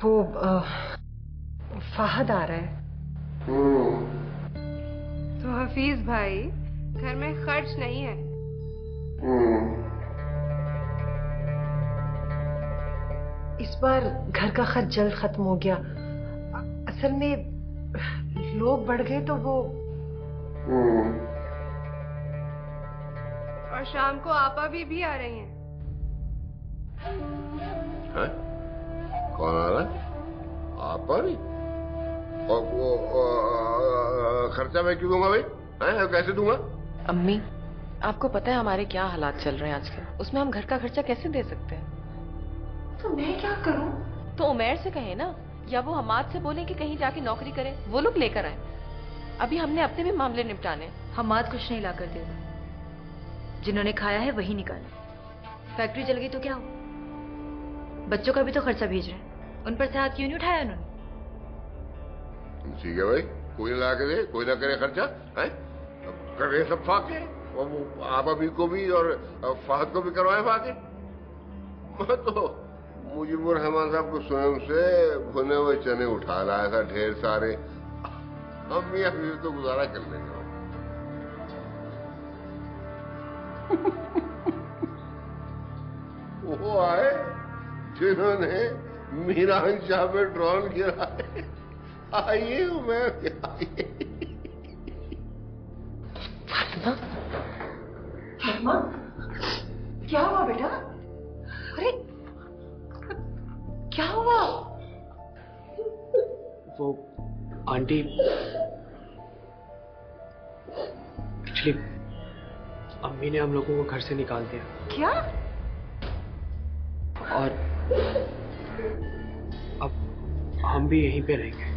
वो फहद आ रहा है। तो हफीज भाई घर में खर्च नहीं है। इस बार घर का खर्च जल्द खत्म हो गया। असल में लोग बढ़ गए तो वो और शाम को आपा भी आ रही हैं। है? कौन आ रहा है? आपा भी? और वो खर्चा मैं क्यों दूंगा भाई? हैं? कैसे दूंगा? अम्मी, आपको पता है हमारे क्या हालात चल रहे हैं आजकल, उसमें हम घर का खर्चा कैसे दे सकते हैं? तो मैं क्या करूं? तो उमैर से कहे ना, या वो हमाद से बोले कि कहीं जाके नौकरी करें, वो लोग लेकर आए। अभी हमने अपने भी मामले निपटाने। हमाद कुछ नहीं लाकर देगा, जिन्होंने खाया है वही निकाला। फैक्ट्री चल गई तो क्या हो, बच्चों का भी तो खर्चा भेज रहे हैं, उन पर से हाथ क्यों नहीं उठाया उन्होंने? ठीक है भाई, कोई ना ला के दे, कोई ना करे खर्चा, है? करे सब फाके, और वो आप अभी को भी और फहद को भी करवाए फाके। मैं तो मुजीबुर रहमान साहब को स्वयं से भुने हुए चने उठा लाया था ढेर सारे। अम्मी अभी तो गुजारा कर लेंगे। वो आए जिन्होंने मीरान शाह पे ड्रोन गिराए। आइए उमैर, आइए। फातिमा, क्या हुआ बेटा? अरे क्या हुआ? वो आंटी एक्चुअली अम्मी ने हम लोगों को घर से निकाल दिया। क्या? और अब हम भी यहीं पे रहेंगे।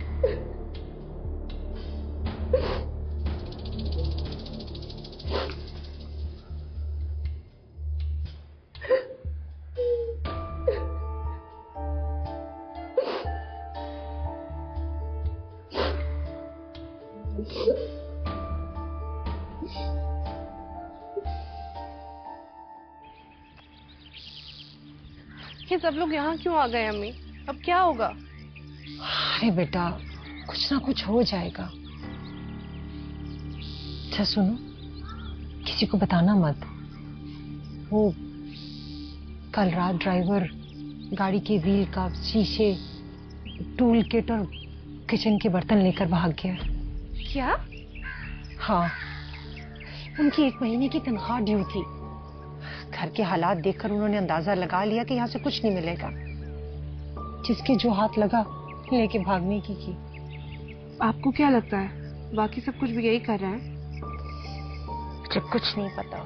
ये सब लोग यहाँ क्यों आ गए अम्मी? अब क्या होगा? अरे बेटा, कुछ ना कुछ हो जाएगा। अच्छा सुनो, किसी को बताना मत। वो कल रात ड्राइवर गाड़ी के व्हील का शीशे, टूल किट और किचन के बर्तन लेकर भाग गया। क्या? हाँ, उनकी 1 महीने की तनख्वाह ड्यू थी। घर के हालात देखकर उन्होंने अंदाजा लगा लिया कि यहाँ से कुछ नहीं मिलेगा। जिसके जो हाथ लगा लेके भागने की। आपको क्या लगता है बाकी सब कुछ भी यही कर रहे हैं? मुझे कुछ नहीं पता,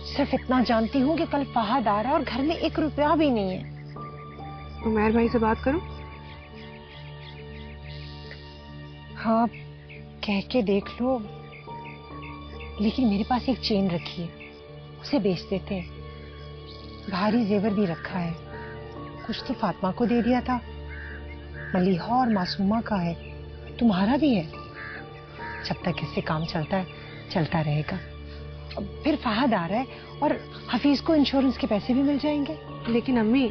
सिर्फ इतना जानती हूँ कि कल फहद आ रहा है और घर में 1 रुपया भी नहीं है। उमैर भाई से बात करूं? हाँ, कह के देख लो, लेकिन मेरे पास एक चेन रखी है, उसे बेच देते हैं। भारी जेवर भी रखा है, कुछ तो फातिमा को दे दिया था, मलीहा और मासूमा का है, तुम्हारा भी है। जब तक इससे काम चलता है, चलता रहेगा। अब फिर फहद आ रहा है और हफीज को इंश्योरेंस के पैसे भी मिल जाएंगे। लेकिन अम्मी,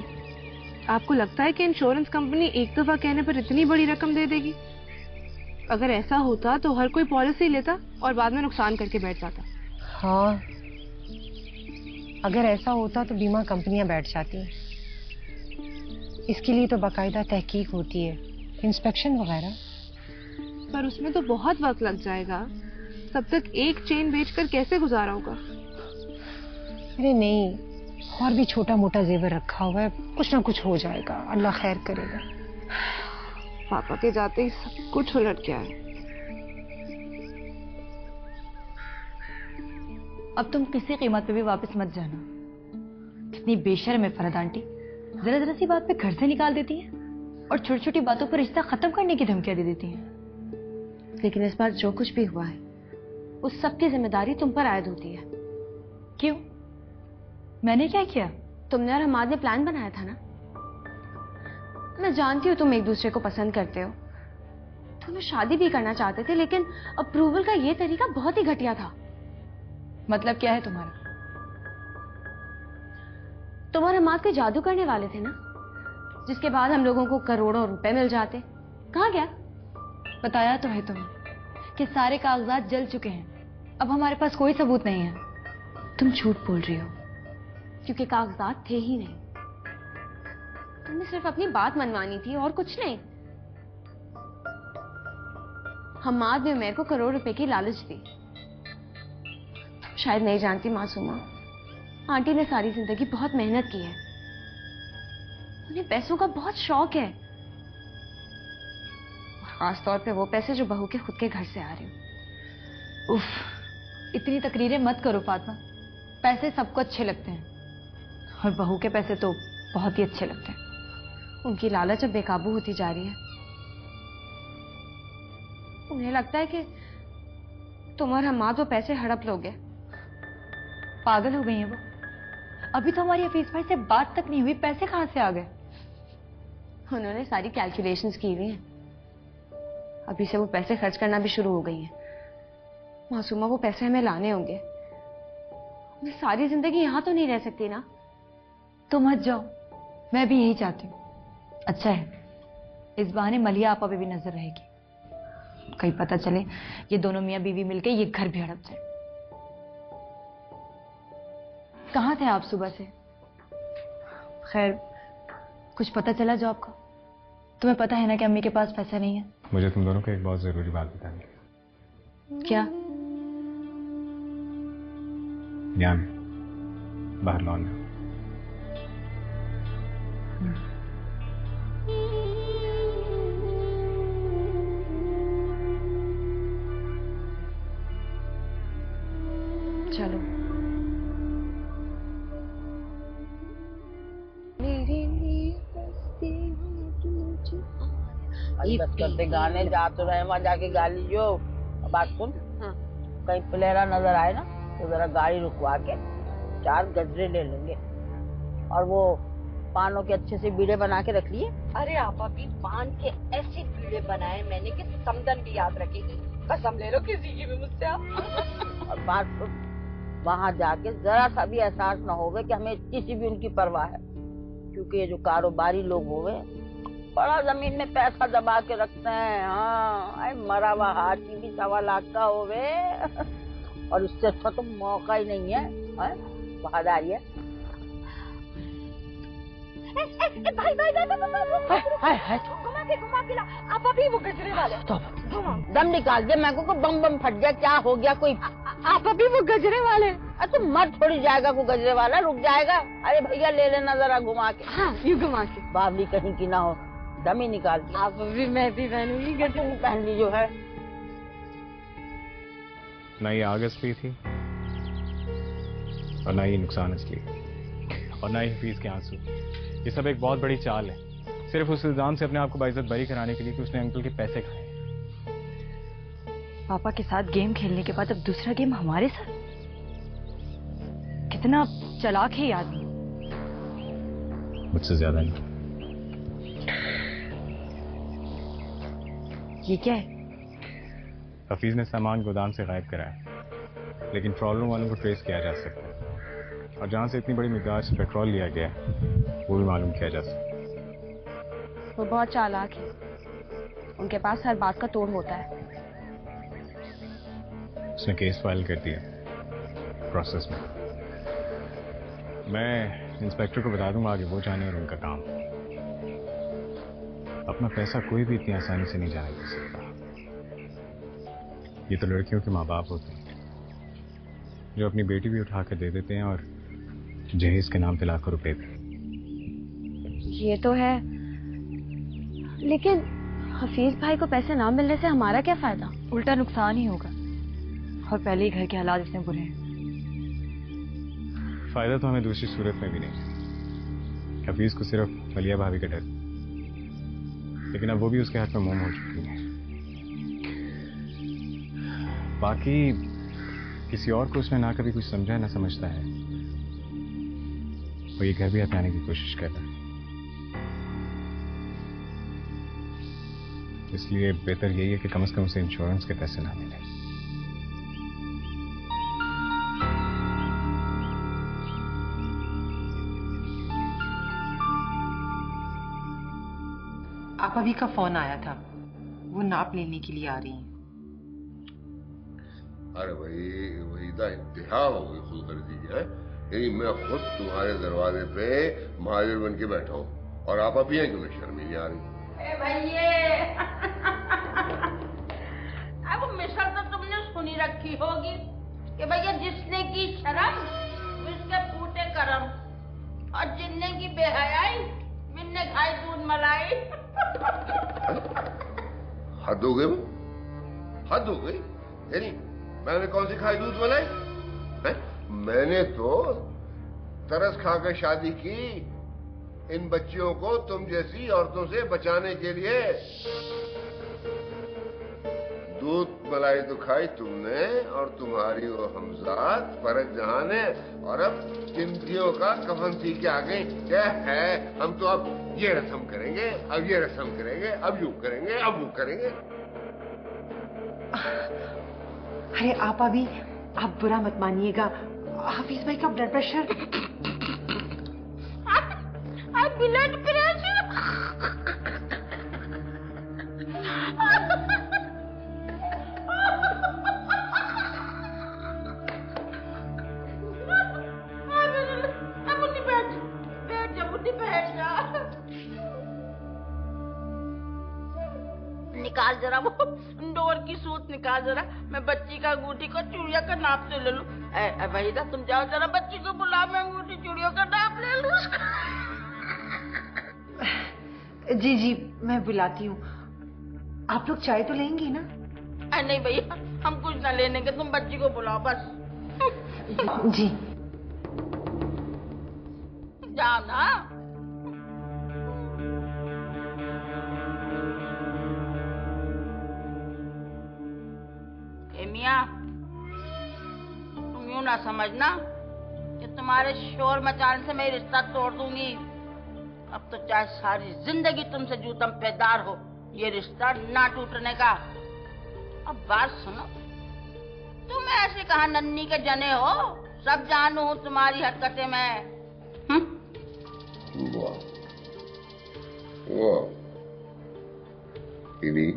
आपको लगता है कि इंश्योरेंस कंपनी एक दफा कहने पर इतनी बड़ी रकम दे देगी? अगर ऐसा होता तो हर कोई पॉलिसी लेता और बाद में नुकसान करके बैठ जाता। हाँ, अगर ऐसा होता तो बीमा कंपनियां बैठ जाती। इसके लिए तो बाकायदा तहकीक होती है, इंस्पेक्शन वगैरह। पर उसमें तो बहुत वक्त लग जाएगा। तब तक एक चेन बेचकर कैसे गुजारा होगा? अरे नहीं, और भी छोटा मोटा जेवर रखा हुआ है, कुछ ना कुछ हो जाएगा, अल्लाह खैर करेगा। पापा के जाते ही सब कुछ उलट गया है। अब तुम किसी कीमत पे भी वापस मत जाना। कितनी बेशर्म है फरहद आंटी, जरा जरा सी बात पे घर से निकाल देती है और छोटी छोटी बातों पर रिश्ता खत्म करने की धमकियां दे देती हैं। लेकिन इस बार जो कुछ भी हुआ है उस सब की जिम्मेदारी तुम पर आयद होती है। क्यों? मैंने क्या किया? तुमने और हमाद ने प्लान बनाया था ना। मैं जानती हूँ तुम एक दूसरे को पसंद करते हो, तुम्हें शादी भी करना चाहते थे, लेकिन अप्रूवल का ये तरीका बहुत ही घटिया था। मतलब क्या है तुम्हारा? तुम और हमाद कोई जादू करने वाले थे ना, जिसके बाद हम लोगों को करोड़ों रुपए मिल जाते। कहाँ गया? बताया तो है तुम्हें कि सारे कागजात जल चुके हैं, अब हमारे पास कोई सबूत नहीं है। तुम झूठ बोल रही हो, क्योंकि कागजात थे ही नहीं। तुमने सिर्फ अपनी बात मनवानी थी और कुछ नहीं। हम्माद ने मेरे को करोड़ रुपए की लालच दी। तुम शायद नहीं जानती मासूमा, आंटी ने सारी जिंदगी बहुत मेहनत की है। उन्हें पैसों का बहुत शौक है, खास तौर पे वो पैसे जो बहू के खुद के घर से आ रहे हो। उफ, इतनी तकरीरें मत करो फातिमा। पैसे सबको अच्छे लगते हैं और बहू के पैसे तो बहुत ही अच्छे लगते हैं। उनकी लालच अब बेकाबू होती जा रही है। उन्हें लगता है कि तुम और हम्माद वो पैसे हड़प लोगे। पागल हो गई हैं वो। अभी तो हमारी हफीज भाई से बात तक नहीं हुई, पैसे कहां से आ गए? उन्होंने सारी कैलकुलेशंस की हुई हैं। अभी से वो पैसे खर्च करना भी शुरू हो गई हैं। मासूमा, वो पैसे हमें लाने होंगे। मैं सारी जिंदगी यहां तो नहीं रह सकती ना। तो मत जाओ, मैं भी यही चाहती हूँ। अच्छा है, इस बहाने मलिया आपा पे भी नजर रहेगी। कहीं पता चले ये दोनों मियां बीवी मिलके ये घर भी हड़प जाए। कहाँ थे आप सुबह से? खैर, कुछ पता चला जॉब का? तुम्हें पता है ना कि अम्मी के पास पैसा नहीं है। मुझे तुम दोनों को एक बहुत जरूरी बात बतानी है। क्या? यहाँ बाहर लॉन में। चलो। अरे बस करते गाने जा तो रहे, वहां जाके गा लीजियो। बात सुन, कहीं प्लेरा नजर आए ना तो जरा गाड़ी रुकवा के 4 गजरे ले लेंगे, और वो पानों के अच्छे से बीड़े बना के रख लिए। अरे आप अभी पान के ऐसे बीड़े बनाए मैंने कि समदन भी याद रखेगी। कसम ले लो किसी की भी मुझसे आप। और बात सुन, वहां जाके जरा सा भी एहसास न होवे कि हमें किसी भी उनकी परवाह है, क्योंकि ये जो कारोबारी लोग होवे बड़ा जमीन में पैसा दबा के रखते हैं। हाँ, मरा हुआ हाथी भी 1.25 लाख का होवे और उससे अच्छा तो मौका ही नहीं है। वफादारी है। भाई घुमा के ला। आप अभी वो गजरे वाले दम निकाल दिया, मैं को बम बम फट गया, क्या हो गया कोई? आप अभी वो गजरे वाले। अच्छा, मर थोड़ी जाएगा को गजरे वाला, रुक जाएगा। अरे भैया ले लेना जरा घुमा के। हाँ, यूं घुमा के। बावली कहीं की ना हो, दम ही निकाल के। आप अभी मैं भी पहनूंगी गजरे। पहन ली जो है। ना ये आग असली थी और ना ये नुकसान असली, और ना ही हफीज के आंसू। ये सब एक बहुत बड़ी चाल है, सिर्फ उस इल्जाम से अपने आप को बाइज्जत बरी कराने के लिए कि उसने अंकल के पैसे खाए। पापा के साथ गेम खेलने के बाद अब दूसरा गेम हमारे साथ? कितना चालाक है ये आदमी। मुझसे ज्यादा नहीं। ये क्या है? हफीज ने सामान गोदाम से गायब कराया, लेकिन ट्रॉलर वालों को ट्रेस किया जा सकता है, और जहां से इतनी बड़ी मिकदार से पेट्रोल लिया गया वो भी मालूम किया जा सकता है। वो बहुत चालाक है, उनके पास हर बात का तोड़ होता है। उसने केस फाइल कर दिया प्रोसेस में। मैं इंस्पेक्टर को बता दूंगा, आगे वो जाने और उनका काम। अपना पैसा कोई भी इतनी आसानी से नहीं जाने दे सकता। ये तो लड़कियों के माँ बाप होते हैं जो अपनी बेटी भी उठा कर दे देते हैं, और जहेज के नाम पे लाखों रुपए भी। ये तो है, लेकिन हफीज भाई को पैसे ना मिलने से हमारा क्या फायदा? उल्टा नुकसान ही होगा, और पहले ही घर के हालात इतने बुरे हैं। फायदा तो हमें दूसरी सूरत में भी नहीं। हफीज को सिर्फ मलिया भाभी का डर, लेकिन अब वो भी उसके हाथ में मोम हो चुकी है। बाकी किसी और को उसने ना कभी कुछ समझा ना समझता है, वो ये घर भी हटाने की कोशिश कर रहा है। इसलिए बेहतर यही है कि कम से कम उसे इंश्योरेंस के पैसे ना मिले। आप अभी का फोन आया था, वो नाप लेने के लिए आ रही हैं। अरे भाई वहीदा इंतहा हो गई खुदगर्जी की है। यही मैं खुद तुम्हारे दरवाजे पे महावीर बन के बैठा हूँ और आप अभी हैं क्यों शर्म नहीं आ रही? भैया अब मिसल तो तुमने सुनी रखी होगी कि भैया जिसने की शर्म उसके फूटे करम और जिनने की बेहयाई मिलने खाई दूध मलाई। हद हो गई, हद हो गई। यानी मैंने कौन सी खाई दूध मलाई? मैंने तो तरस खाकर शादी की इन बच्चियों को तुम जैसी औरतों से बचाने के लिए। दूध मलाई तो खाई तुमने और तुम्हारी वो हमजाद फरज जहां ने, और अब चिंतियों का कफन सी के आ गई। क्या है, हम तो अब ये रस्म करेंगे, अब ये रस्म करेंगे, अब यूं करेंगे, अब वो करेंगे। अरे आप अभी, आप बुरा मत मानिएगा, हाफिज भाई का ब्लड प्रेशर। ब्लड प्रेशर निकाल जरा वो डोर की सूत निकाल जरा, मैं बच्ची का अंगूठी को चूड़िया का नाप तो ले लूं। वहीदा तुम जाओ जरा बच्ची को बुला, मैं अंगूठी चूड़ियों का नाप ले लूं। जी जी मैं बुलाती हूँ। आप लोग चाय तो लेंगी ना? नहीं भैया हम कुछ ना लेने के, तुम बच्ची को बुलाओ बस। जी जाओ ना। मियां तुम यूं ना समझना कि तुम्हारे शोर मचाने से मैं रिश्ता तोड़ दूंगी। अब तो चाहे सारी जिंदगी तुमसे जूतम पेदार हो, ये रिश्ता ना टूटने का। अब बात सुनो, तुम ऐसे कहा नन्नी के जने हो, सब जानू हूं तुम्हारी हरकतें मैं। वाह वाह, इन्हीं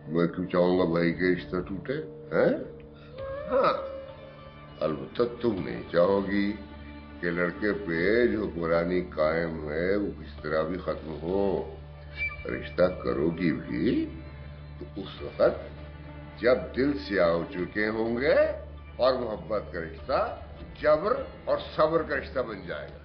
मैं क्यों चाहूंगा भाई के रिश्ता टूटे हैं? हाँ, अलबत्ता तुम नहीं चाहोगी कि लड़के पे जो पुरानी कायम है वो किस तरह भी खत्म हो। रिश्ता करोगी भी तो उस वक्त जब दिल से आ चुके होंगे और मोहब्बत का रिश्ता जबर और सब्र का रिश्ता बन जाएगा।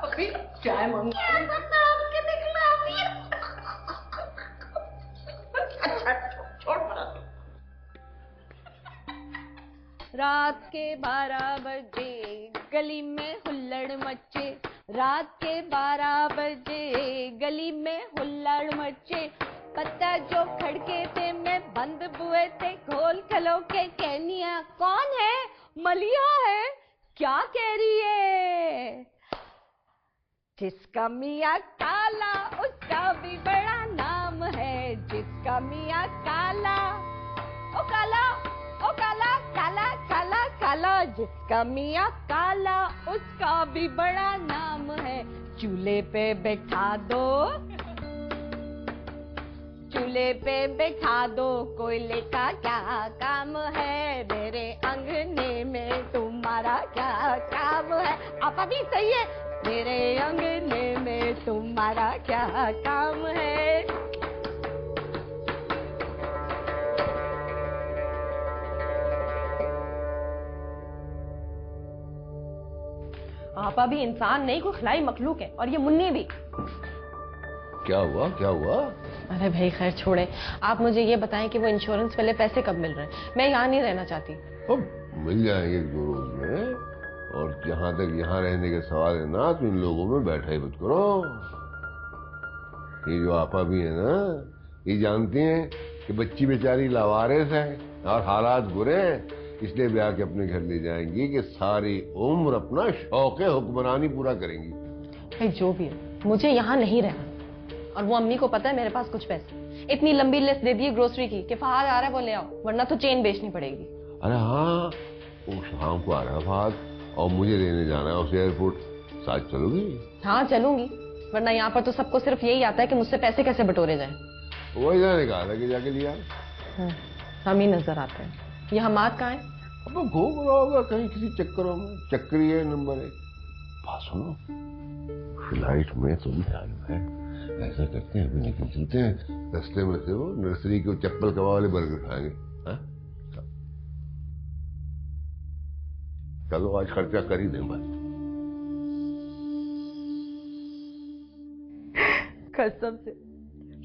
अभी चाय मंगा के निकला। अच्छा छोड़ रात के 12 बजे गली में हुल्लड़ मचे, रात के 12 बजे गली में हुल्लड़ मचे। पत्ता जो खड़के थे मैं बंद बुए थे, खोल खलो के कहनिया कौन है? मलिया है, क्या कह रही है? जिसका मियाँ काला उसका भी बड़ा नाम है, जिसका मियाँ काला ओ काला ओ काला काला काला काला, जिसका मियाँ काला उसका भी बड़ा नाम है। चूल्हे पे बैठा दो, चूल्हे पे बैठा दो, कोयले का क्या काम है? मेरे अंगने में तुम्हारा क्या काम है? आप अभी सही है, मेरे अंगने में तुम्हारा क्या काम है? आप अभी इंसान नहीं, कोई खिलाई मखलूक है, और ये मुन्नी भी। क्या हुआ, क्या हुआ? अरे भाई खैर छोड़े, आप मुझे ये बताएं कि वो इंश्योरेंस वाले पैसे कब मिल रहे हैं? मैं यहाँ नहीं रहना चाहती। अब मिल जाएंगे 2 रोज में, और जहां तक यहाँ रहने के सवाल है ना, तो इन लोगों में बैठा ही मत करो। ये जो आपा भी है ना, ये जानती हैं कि बच्ची बेचारी लावारिस है और हालात बुरे हैं, इसलिए ब्याह के अपने घर ले जाएंगी कि सारी उम्र अपना शौक हुक्मरानी पूरा करेंगी। भाई जो भी है, मुझे यहाँ नहीं रहना। और वो अम्मी को पता है मेरे पास कुछ पैसे, इतनी लंबी लिस्ट दे दी है ग्रोसरी की कि फहाद आ रहा है वो ले आओ, वरना तो चेन बेचनी पड़ेगी। अरे हाँ, वो शाम को आ रहा है फहद और मुझे लेने जाना है उसे एयरपोर्ट। साथ चलोगी? हाँ चलूंगी, वरना यहाँ पर तो सबको सिर्फ यही आता है कि मुझसे पैसे कैसे बटोरे जाएं। वही जाने कहा था कि जाके लिया। हम ही नजर आते हैं। ये हमाद कहाँ है? अब घूम रहा होगा कहीं किसी चक्करों में। चक्करी है नंबर 1। बात सुनो, फ्लाइट में तो भी टाइम है। ऐसा करते हैं, अभी निकल चलते हैं, रास्ते में से वो नर्सरी के चप्पल कबाब वाले बर्गर खाएंगे। हाँ चलो आज खर्चा कर ही दें बस। कसम से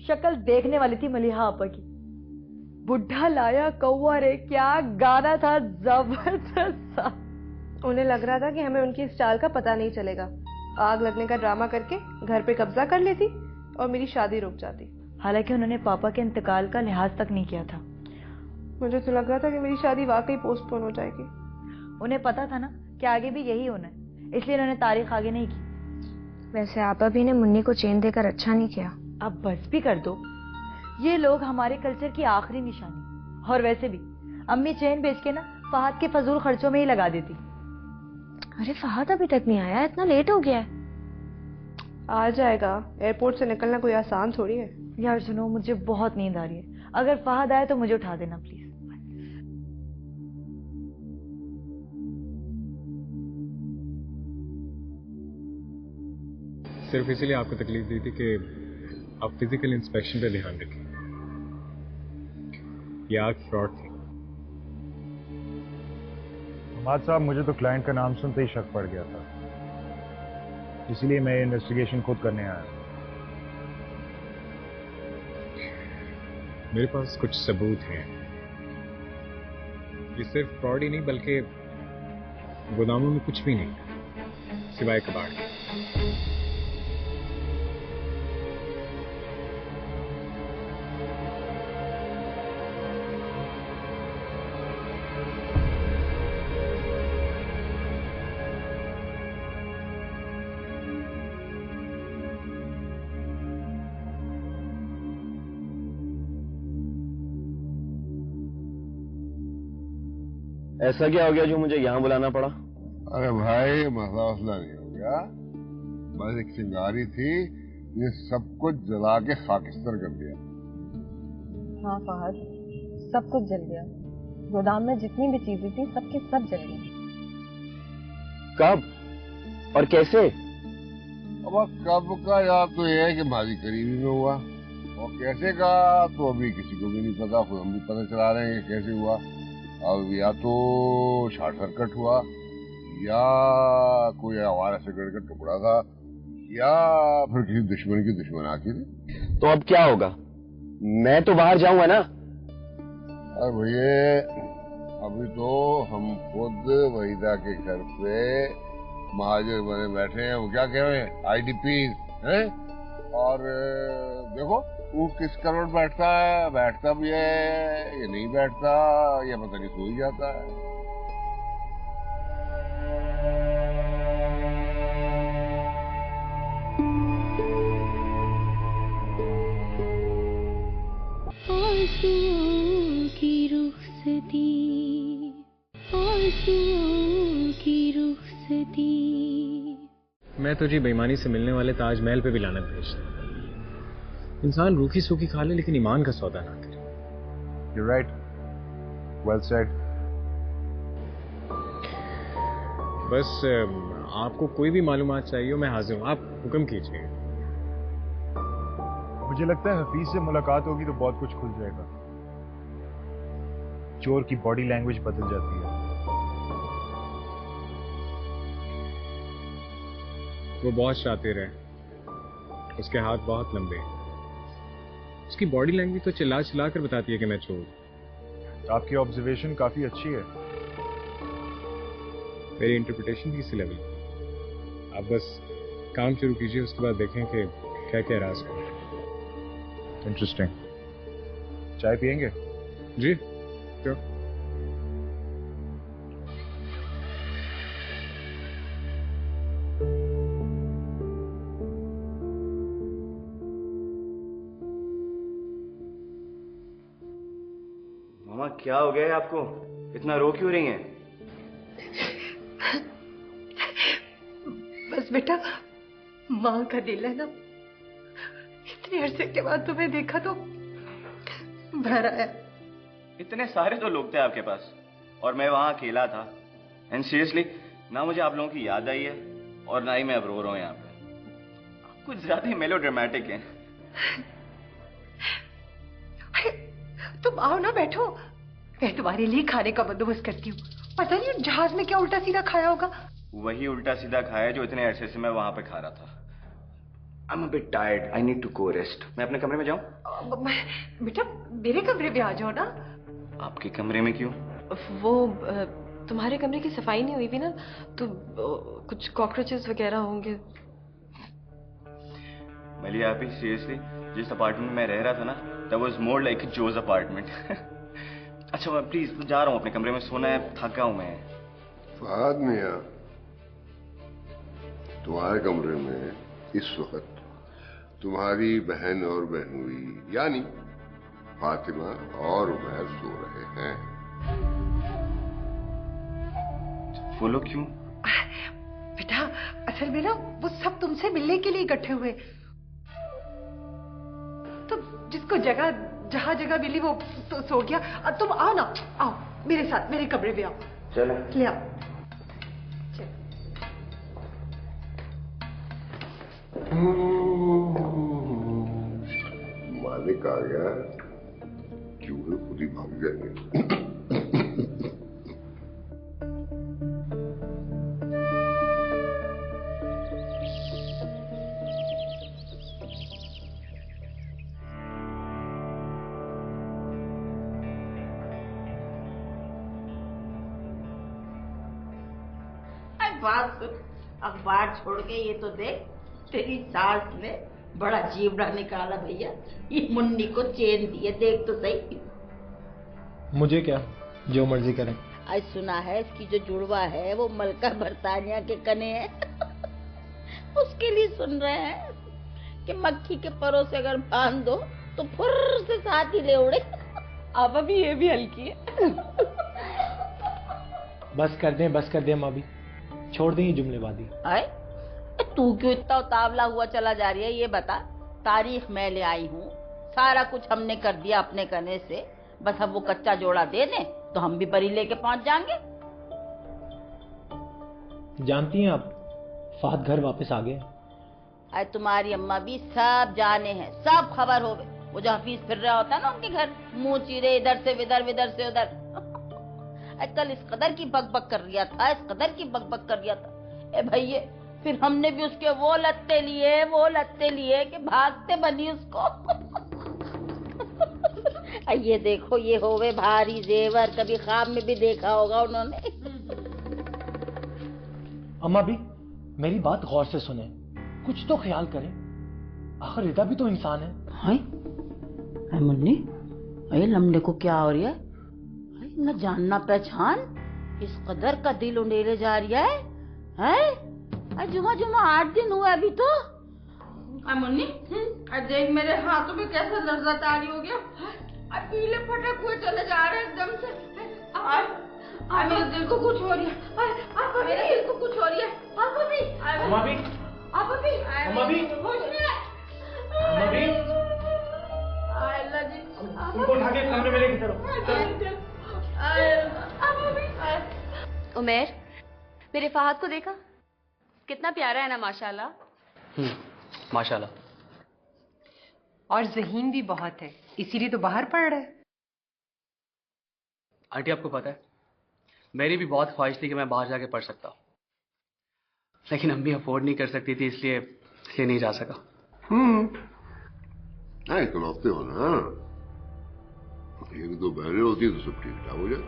शक्ल देखने वाली थी मलिहा आपा की। बुढ़ा लाया कौआ रे, क्या गाना था, जबरदस्त था। उन्हें लग रहा था कि हमें उनकी इस चाल का पता नहीं चलेगा। आग लगने का ड्रामा करके घर पे कब्जा कर लेती और मेरी शादी रुक जाती। हालांकि उन्होंने पापा के इंतकाल का लिहाज तक नहीं किया था। मुझे तो लग रहा था कि मेरी शादी वाकई पोस्टपोन हो जाएगी। उन्हें पता था ना कि आगे भी यही होना है, इसलिए उन्होंने तारीख आगे नहीं की। वैसे आपा भी ने मुन्नी को चेन देकर अच्छा नहीं किया। अब बस भी कर दो, ये लोग हमारे कल्चर की आखिरी निशानी। और वैसे भी अम्मी चेन बेच के ना फहद के फजूल खर्चों में ही लगा देती। अरे फहद अभी तक नहीं आया, इतना लेट हो गया है। आ जाएगा, एयरपोर्ट से निकलना कोई आसान थोड़ी है। यार सुनो, मुझे बहुत नींद आ रही है, अगर फहद आए तो मुझे उठा देना प्लीज। सिर्फ इसीलिए आपको तकलीफ दी थी कि आप फिजिकल इंस्पेक्शन पे ध्यान रखें। ये आग फ्रॉड थी। हमाद साहब, मुझे तो क्लाइंट का नाम सुनते ही शक पड़ गया था, इसलिए मैं इन्वेस्टिगेशन खुद करने आया। मेरे पास कुछ सबूत हैं। ये सिर्फ फ्रॉड ही नहीं बल्कि गोदामों में कुछ भी नहीं सिवाय कबाड़ के। ऐसा क्या हो गया जो मुझे यहाँ बुलाना पड़ा? अरे भाई मसला नहीं हो गया, बस एक चिंगारी थी, ये सब कुछ जला के खाकिस्तर कर दिया। हाँ फहद, सब कुछ जल गया। गोदाम में जितनी भी चीजें थी सबकी सब जल गई। कब और कैसे? अब कब का याद तो ये है कि भाजी करीबी में हुआ, और कैसे का तो अभी किसी को भी नहीं पता। खुद हम भी पता चला रहे हैं कि कैसे हुआ। अब या तो शॉर्ट सर्किट हुआ, या कोई आवारा सिगरेट का टुकड़ा था, या फिर किसी दुश्मन की दुश्मनाती थी। तो अब क्या होगा? मैं तो बाहर जाऊंगा ना। अरे भैया, अभी तो हम खुद वहीदा के घर पे महाजर बने बैठे हैं। वो क्या कह रहे हैं, IDPs हैं। और देखो वो किस करोड़ बैठता भी है, ये नहीं बैठता, या पता नहीं सो ही जाता है। आंसुओं की रुखसती, आंसुओं की रुखसती। मैं तुझे बेईमानी से मिलने वाले ताजमहल पे भी लानत भेजता। इंसान रूखी सूखी खा ले लेकिन ईमान का सौदा ना करे। You're right. Well said. बस आपको कोई भी मालूमात चाहिए हो, मैं हाजिर हूँ, आप हुक्म कीजिए। मुझे लगता है हफीज से मुलाकात होगी तो बहुत कुछ खुल जाएगा। चोर की बॉडी लैंग्वेज बदल जाती है। वो बहुत शातिर है, उसके हाथ बहुत लंबे हैं, उसकी बॉडी लैंग्वेज तो चिल्ला चिल्ला कर बताती है कि मैं चोर। आपकी ऑब्जर्वेशन काफी अच्छी है। मेरी इंटरप्रिटेशन भी इसी लेवल की। आप बस काम शुरू कीजिए, उसके बाद देखें कि क्या क्या राज है। इंटरेस्टिंग। चाय पियेंगे? जी क्यों? मामा क्या हो गया है आपको? इतना रो क्यों रही हैं? बस बेटा, माँ का दिल है ना, इतने अरसे के बाद तुम्हें देखा तो भर आया। इतने सारे तो लोग थे आपके पास और मैं वहां अकेला था। एंड सीरियसली, ना मुझे आप लोगों की याद आई है और ना ही मैं अब रो रहा हूँ यहाँ पे। कुछ ज्यादा ही मेलोड्रामेटिक है। तुम आओ ना, बैठो, मैं तुम्हारे लिए खाने का बंदोबस्त करती हूँ। पता नहीं जहाज में क्या उल्टा सीधा खाया होगा। वही उल्टा सीधा खाया जो इतने अरसे से मैं वहां पे खा रहा था। I'm a bit tired. I need to go rest. मैं अपने कमरे में जाऊं? बेटा मेरे कमरे में आ जाओ ना। आपके कमरे में क्यों? वो तुम्हारे कमरे की सफाई नहीं हुई भी ना, तो कुछ कॉकरोचेस वगैरह होंगे। मलिया आप ही सीरियसली, जिस अपार्टमेंट में रह रहा था ना, that was more like Joe's apartment. अच्छा मैं प्लीज जा रहा हूँ अपने कमरे में, सोना है, थका हूँ मैं। फहद मियां, तुम्हारे कमरे में इस वक्त तुम्हारी बहन और बहनोई यानी फातिमा और उमैर सो रहे हैं। वो लोग क्यों? बेटा असल में ना वो सब तुमसे मिलने के लिए इकट्ठे हुए, तो जिसको जगह जहाँ जगह मिली वो तो सो गया। अब तुम आओ ना, आओ मेरे साथ, मेरे कमरे में आओ। चलो ले आओ। मालिक आ गया, चूहे खुद ही भाग जाएंगे। बात सुन, अखबार छोड़ के ये तो देख, तेरी सास ने बड़ा जीवड़ा निकाला भैया। ये मुन्नी को चेन दिए, देख तो सही। मुझे क्या, जो मर्जी करें। आज सुना है इसकी जो जुड़वा है वो मलका बरतानिया के कने है। उसके लिए सुन रहे हैं कि मक्खी के परों से अगर बांध दो तो फुर्र से साथ ही ले उड़े। अब अभी ये भी हल्की है। बस कर दे माँ भी, छोड़ दें ये जुमलेबाजी। आए तू क्यों इतना उतावला हुआ चला जा रही है, ये बता। तारीख मैं ले आई हूँ, सारा कुछ हमने कर दिया अपने करने से, बस अब वो कच्चा जोड़ा दे दें तो हम भी परी लेके पहुंच जाएंगे। जानती हैं आप, फहद घर वापस आ गए। अरे तुम्हारी अम्मा भी सब जाने हैं, सब खबर हो गए। वो जो हफीज फिर रहा होता है ना उनके घर, मुंह चीरे इधर से इधर, इधर से उधर। कल इस कदर की बकबक कर रिया था, इस कदर की बकबक कर रिया था। ए भैया, फिर हमने भी उसके वो लत्ते लिए कि भागते बनी उसको। ये देखो, ये होवे भारी जेवर, कभी ख्वाब में भी देखा होगा उन्होंने। अम्मा भी मेरी बात गौर से सुने, कुछ तो ख्याल करें, आखिर रिदा भी तो इंसान है। हाय मुन्नी, अरे लमड़े को क्या हो रहा है? न जानना पहचान, इस कदर का दिल उंडेले जा रहा है? जुमा 8 दिन हुआ अभी तो। मुन्नी देख मेरे हाथों में कैसा दर्द तारी हो गया, पीले फटक हुए चले जा रहे एकदम से। मेरे दिल को कुछ हो रही है, मेरे दिल को कुछ हो रही है। उनको उठा के कमरे में लेके चलो। उमेर, मेरे फहद को देखा, कितना प्यारा है ना माशाल्लाह। माशाल्लाह। और ज़हीन भी बहुत है, इसीलिए तो बाहर पड़ रहा है। आंटी आपको पता है, मेरी भी बहुत ख्वाहिश थी कि मैं बाहर जाके पढ़ सकता, लेकिन अम्मी अफोर्ड नहीं कर सकती थी, इसलिए नहीं जा सका। इकलौते हो ना, एक दो बहनें होती तो सब ठीक ठाक हो जाए।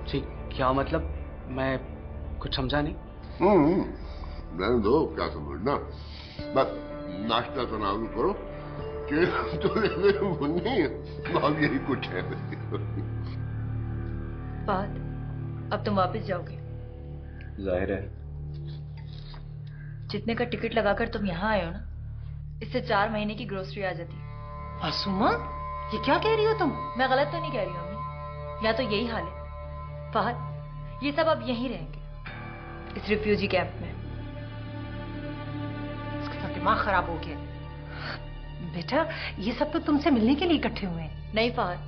जी क्या मतलब, मैं कुछ समझा नहीं। रहने दो, क्या समझना। बस नाश्ता तनावुल करो कि तो मुन्नी अब यही कुछ है। फहद, अब तुम वापस जाओगे? जाहिर है। जितने का टिकट लगाकर तुम यहाँ आए हो ना, इससे 4 महीने की ग्रोसरी आ जाती। मासूमा, ये क्या कह रही हो तुम? मैं गलत तो नहीं कह रही हूँ अम्मी, यहाँ तो यही हाल है। फहद, ये सब अब यहीं रहेंगे, इस रिफ्यूजी कैंप में। इसका तो दिमाग खराब हो गया। बेटा ये सब तो तुमसे मिलने के लिए इकट्ठे हुए हैं। नहीं फहद,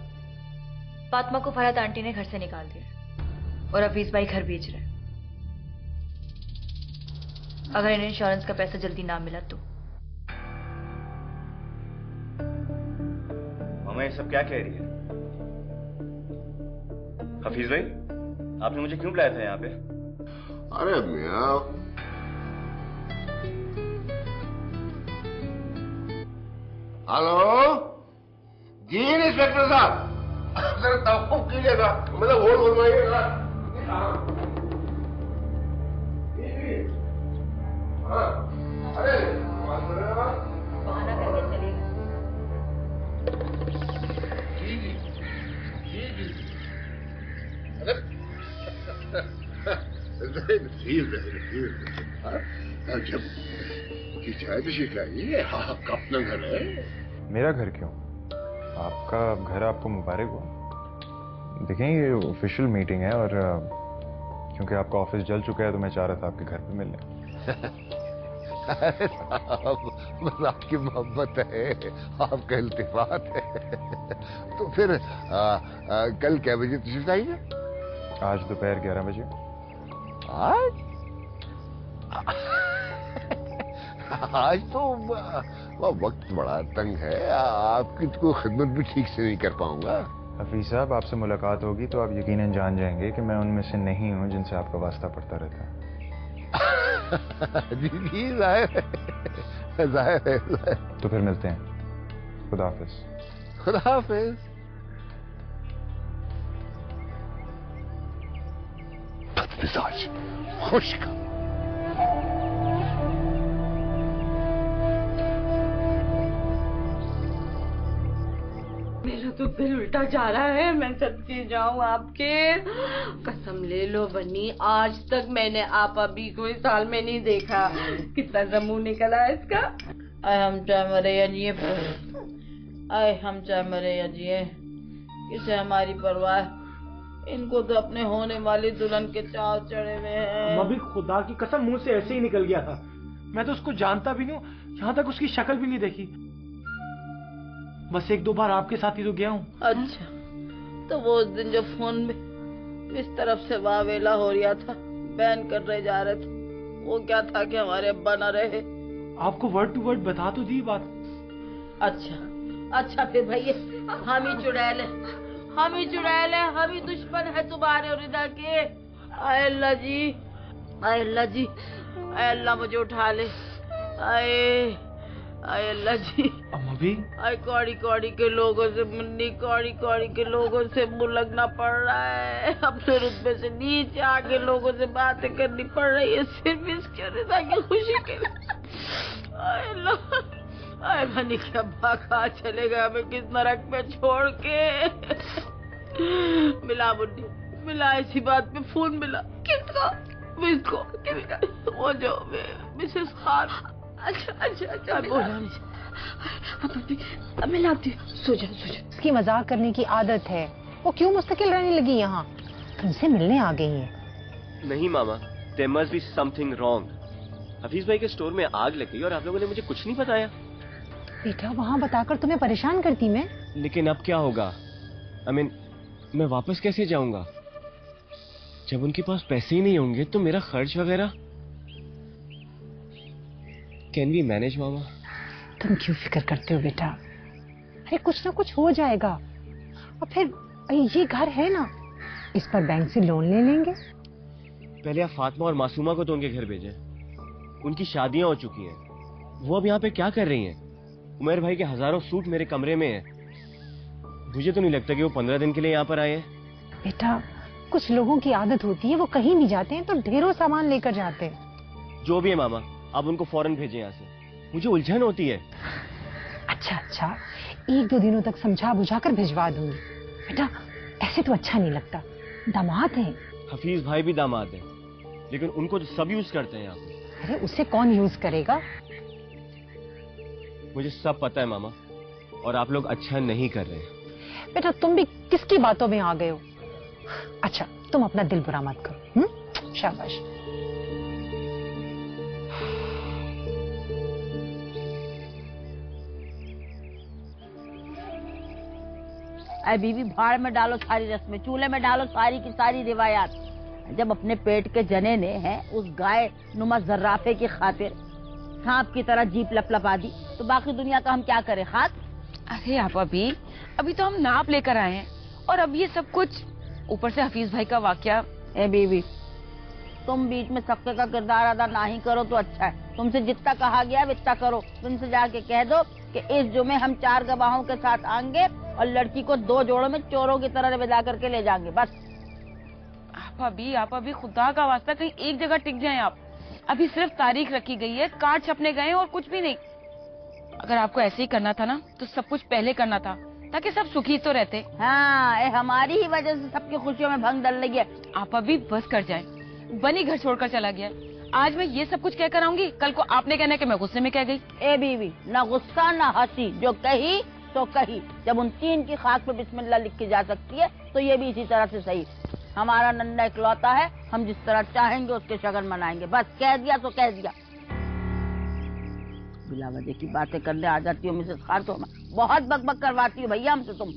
फातिमा को फरहत आंटी ने घर से निकाल दिया और हफीज भाई घर भेज रहे हैं। अगर इन्हें इंश्योरेंस का पैसा जल्दी ना मिला तो। मामा ये सब क्या कह रही है? हफीज भाई, आपने मुझे क्यों बुलाया था यहाँ पे? अरे मियाँ, हेलो जी इंस्पेक्टर साहब, जरा तवक्कुफ कीजिएगा, मतलब वोट बनवाइएगा। हाँ, अरे बहाना करके चलेगा। जी जी जी जी, अरे जब की चाय तो शिकाई, आपका अपना घर है। मेरा घर क्यों? आपका घर आपको मुबारक हो। देखें ये ऑफिशियल मीटिंग है और क्योंकि आपका ऑफिस जल चुका है तो मैं चाह रहा था आपके घर पे मिलने। अरे साहब, बस आपकी मोहब्बत है, आपका इल्तिफात है। तो फिर कल क्या बजे तशरीफ लाएंगे? आज दोपहर 11 बजे। आज आज तो वक्त बड़ा तंग है, आपकी तो कोई खिदमत भी ठीक से नहीं कर पाऊंगा। हफीज साहब, आपसे मुलाकात होगी तो आप यकीनन जान जाएंगे कि मैं उनमें से नहीं हूं जिनसे आपका वास्ता पड़ता रहता है। जी जी, जाहिर है, जाहिर है। तो फिर मिलते हैं। खुदा हाफिज। खुदा हाफिज। बदमिजाज, खुश्क। मेरा तो दिल उल्टा जा रहा है, मैं सच्ची जाऊं आपके। कसम ले लो बन्नी, आज तक मैंने आप अभी को इस साल में नहीं देखा। कितना जमू निकला है इसका। आए हम चाहे मरे या जिए, आए हम चाहे मरे या जिए, किसे हमारी परवाह है। इनको तो अपने होने वाली दुल्हन के चाव चढ़े हुए हैं। मम्मी खुदा की कसम मुंह से ऐसे ही निकल गया था। मैं तो उसको जानता भी नहीं हूँ, यहाँ तक उसकी शक्ल भी नहीं देखी। बस 1-2 बार आपके साथ ही तो गया हूँ। अच्छा, तो वो उस दिन जो फोन में इस तरफ से वावेला हो रहा था, बैन कर रहे जा रहे थे, वो क्या था कि हमारे अब्बा न रहे। आपको वर्ड टू वर्ड बता तो दी बात। अच्छा अच्छा, फिर भैया हम ही चुड़ैल है, हम ही चुड़ैल है, हम ही दुश्मन है तुम्हारे और रिदा के। आए अल्लाह जी, आए अल्लाह जी, आए अल्लाह मुझे उठा ले। आए आए अल्लाह जी, अभी आए कौड़ी कौड़ी के लोगों से मुन्नी, कौड़ी कौड़ी के लोगों से मुंह लगना पड़ रहा है। अपने रुतबे से नीचे आके लोगों से बातें करनी पड़ रही है, सिर्फ इसके रिदा की खुशी के लिए। आए अल्लाह, आए बनी के अब्बा कहाँ चले गए हमें किस नरक में छोड़ के। मिला मुन्नी, मिला, ऐसी बात पे फोन मिला। किसको? किसको? किसका? वो जो मिसेस खान। अच्छा अच्छा अच्छा, बोला नहीं। अब मैं लाती हूँ, सो जा सो जा। उसकी मजाक करने की आदत है, वो क्यों मुस्तकिल रहने लगी यहाँ? तुमसे मिलने आ गई है। नहीं मामा, there must be something wrong. Hafeez भाई के स्टोर में आग लग गई और आप लोगों ने मुझे कुछ नहीं बताया। बेटा वहाँ बताकर तुम्हें परेशान करती मैं। लेकिन अब क्या होगा? मैं वापस कैसे जाऊंगा? जब उनके पास पैसे ही नहीं होंगे तो मेरा खर्च वगैरह। कैन वी मैनेज मामा? तुम क्यों फिक्र करते हो बेटा? अरे कुछ ना कुछ हो जाएगा। और फिर ये घर है ना, इस पर बैंक से लोन ले लेंगे। पहले आप फातिमा और मासूमा को तो उनके घर भेजें। उनकी शादियां हो चुकी हैं, वो अब यहाँ पे क्या कर रही हैं? उमर भाई के हजारों सूट मेरे कमरे में हैं। मुझे तो नहीं लगता कि वो 15 दिन के लिए यहाँ पर आए हैं। बेटा कुछ लोगों की आदत होती है, वो कहीं भी जाते हैं तो ढेरों सामान लेकर जाते हैं। जो भी है मामा, आप उनको फौरन भेजें यहाँ से, मुझे उलझन होती है। अच्छा अच्छा, 1-2 दिनों तक समझा बुझा कर भिजवा दूंगी। बेटा ऐसे तो अच्छा नहीं लगता, दामाद है। हफीज भाई भी दामाद है, लेकिन उनको तो सब यूज करते हैं यहाँ पे। अरे उसे कौन यूज करेगा? मुझे सब पता है मामा, और आप लोग अच्छा नहीं कर रहे हैं। बेटा तुम भी किसकी बातों में आ गए हो? अच्छा तुम अपना दिल बुरा मत करो। शाबाश। अरे बीवी, भाड़ में डालो सारी रस्में, चूल्हे में डालो सारी की सारी रिवायात। जब अपने पेट के जने ने हैं उस गाय नुमा जर्राफे की खातिर सांप की तरह जीप लपलपा दी, तो बाकी दुनिया का हम क्या करें? हाथ। अरे आप अभी तो हम नाप लेकर आए हैं और अब ये सब कुछ, ऊपर से हफीज भाई का वाकया। ए बीवी, तुम बीच में सबके का किरदार अदा नहीं करो तो अच्छा है। तुमसे जितना कहा गया उतना करो। तुमसे जाके कह दो कि इस जुमे हम 4 गवाहों के साथ आएंगे और लड़की को 2 जोड़ों में चोरों की तरह विदा करके ले जाएंगे, बस। आप अभी खुदा का वास्ता कहीं एक जगह टिक जाएं आप। अभी सिर्फ तारीख रखी गई है, कार्ड छपने गए और कुछ भी नहीं। अगर आपको ऐसे ही करना था ना तो सब कुछ पहले करना था, ताकि सब सुखी तो रहते। हाँ, हमारी ही वजह से सबकी खुशियों में भंग डल लगी है। आप अभी बस कर जाए। बनी घर छोड़कर चला गया। आज मैं ये सब कुछ कह कर आऊंगी, कल को आपने कहना कि मैं गुस्से में कह गई। ए बीवी, ना गुस्सा ना हंसी, जो कही तो कही। जब उन 3 की खाक पे बिस्मिल्लाह लिखी जा सकती है तो ये भी इसी तरह से सही। हमारा नन्ना इकलौता है, हम जिस तरह चाहेंगे उसके शगन मनाएंगे, बस। कह दिया तो कह दिया। बिला वजह की बातें करने आ जाती हो मिसेस खान, तो बहुत बकबक करवाती हो भैया हमसे तुम।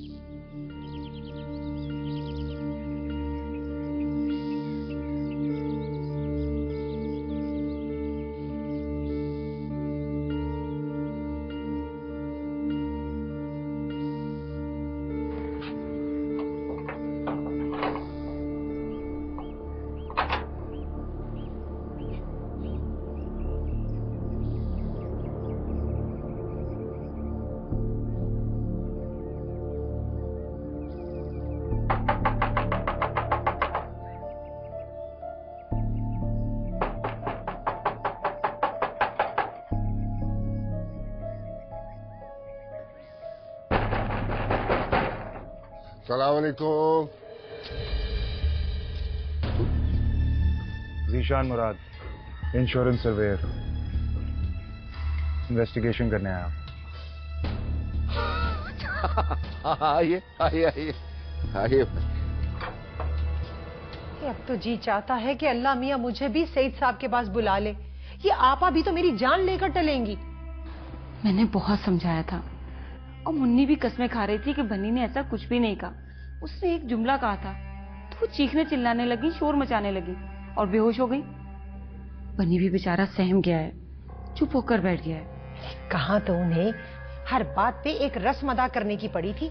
सलामुअलैकुम। जीशान मुराद, इंश्योरेंस सर्वेयर, इन्वेस्टिगेशन करने आया। आइए आइए आइए आइए। अब तो जी चाहता है कि अल्लाह मियाँ मुझे भी सईद साहब के पास बुला ले। ये आपा भी तो मेरी जान लेकर टलेंगी। मैंने बहुत समझाया था और मुन्नी भी कसमें खा रही थी कि बनी ने ऐसा कुछ भी नहीं कहा। उसने एक जुमला कहा था तो वो चीखने चिल्लाने लगी, शोर मचाने लगी और बेहोश हो गई। बनी भी बेचारा सहम गया है, चुप होकर बैठ गया है। कहाँ तो उन्हें हर बात पे एक रस्म अदा करने की पड़ी थी,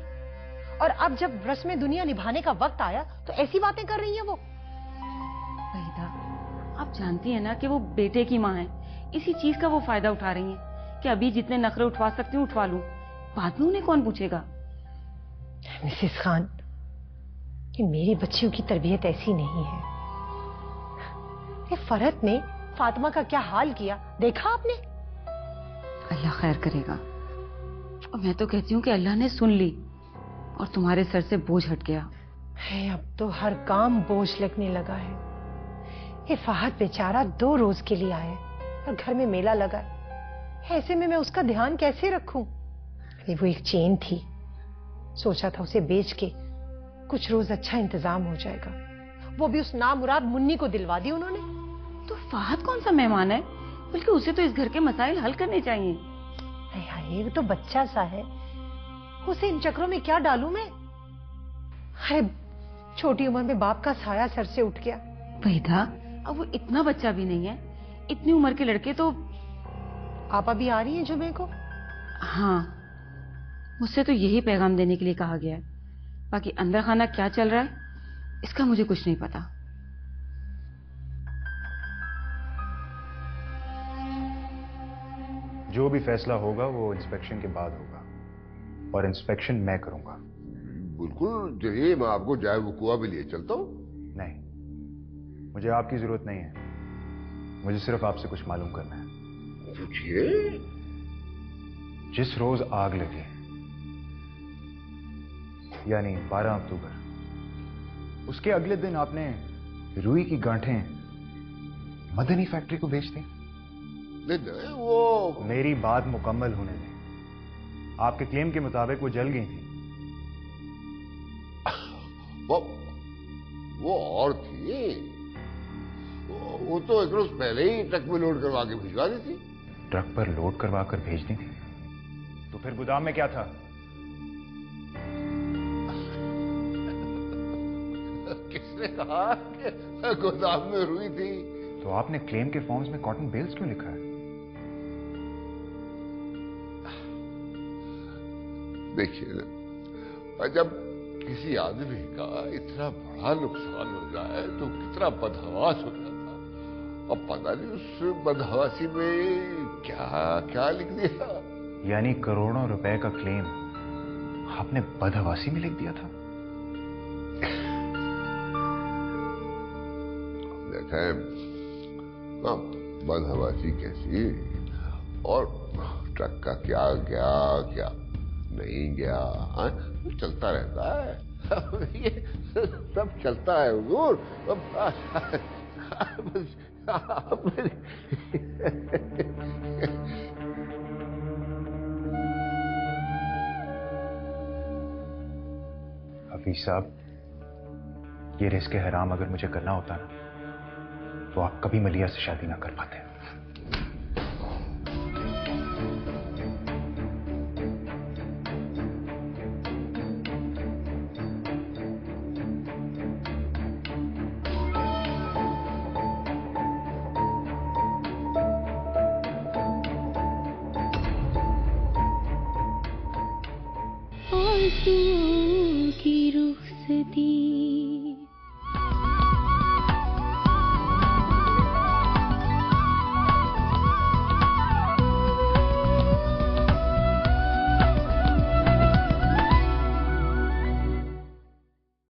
और अब जब रस्म दुनिया निभाने का वक्त आया तो ऐसी बातें कर रही है वो। वहीदा, आप जानती है ना कि वो बेटे की माँ है। इसी चीज का वो फायदा उठा रही है कि अभी जितने नखरे उठवा सकती हूँ उठवा लूं, बाद में उन्हें कौन पूछेगा। मिसेस खान, कि मेरी बच्चियों की तरबियत ऐसी नहीं है। ये फरहत ने फातिमा का क्या हाल किया, देखा आपने? अल्लाह खैर करेगा। और मैं तो कहती हूँ कि अल्लाह ने सुन ली और तुम्हारे सर से बोझ हट गया है। अब तो हर काम बोझ लगने लगा है। ये फहद बेचारा 2 रोज के लिए आया और घर में मेला लगा है। ऐसे में मैं उसका ध्यान कैसे रखूं? वो एक चेन थी, सोचा था उसे बेच के कुछ रोज अच्छा इंतजाम हो जाएगा। वो भी उस नामुराद मुन्नी को दिलवा दी उन्होंने। तो फहद कौन सा मेहमान है, बल्कि उसे तो इस घर के मसाइल हल करने चाहिए। हाय, वो तो बच्चा सा है, उसे इन चक्रों में क्या डालूं मैं? हाय, छोटी उम्र में बाप का साया सर से उठ गया। वहीदा, अब वो इतना बच्चा भी नहीं है। इतनी उम्र के लड़के तो। आप अभी आ रही हैं जुमे को? हाँ, मुझसे तो यही पैगाम देने के लिए कहा गया है। बाकी अंदर खाना क्या चल रहा है इसका मुझे कुछ नहीं पता। जो भी फैसला होगा वो इंस्पेक्शन के बाद होगा, और इंस्पेक्शन मैं करूंगा। बिल्कुल, चलिए मैं आपको जाए वकुआ भी लिए चलता हूँ। नहीं, मुझे आपकी जरूरत नहीं है। मुझे सिर्फ आपसे कुछ मालूम करना है। पूछिए। जिस रोज आग लगी, यानी 12 अक्टूबर, उसके अगले दिन आपने रुई की गांठें मदनी फैक्ट्री को बेच दी। वो मेरी बात मुकम्मल होने दें। आपके क्लेम के मुताबिक वो जल गई थी। वो और थी। वो तो एक रोज पहले ही ट्रक में लोड करवा के भिजवा दी थी। ट्रक पर लोड करवा कर भेजनी थी, तो फिर गोदाम में क्या था? किसने कहा कि गोदाम में रुई थी? तो आपने क्लेम के फॉर्म्स में कॉटन बेल्स क्यों लिखा है? देखिए ना, जब किसी आदमी का इतना बड़ा नुकसान हो जाए तो कितना बदहवास हो जाता। अब पता नहीं उस बदहवासी में क्या क्या लिख दिया। यानी करोड़ों रुपए का क्लेम आपने बदहवासी में लिख दिया था? देखें, बदहवासी कैसी और ट्रक का क्या गया क्या नहीं गया, चलता रहता है। ये सब चलता है हुजूर। हफीज साहब, ये रिस्क हराम अगर मुझे करना होता ना, तो आप कभी मलिया से शादी ना कर पाते।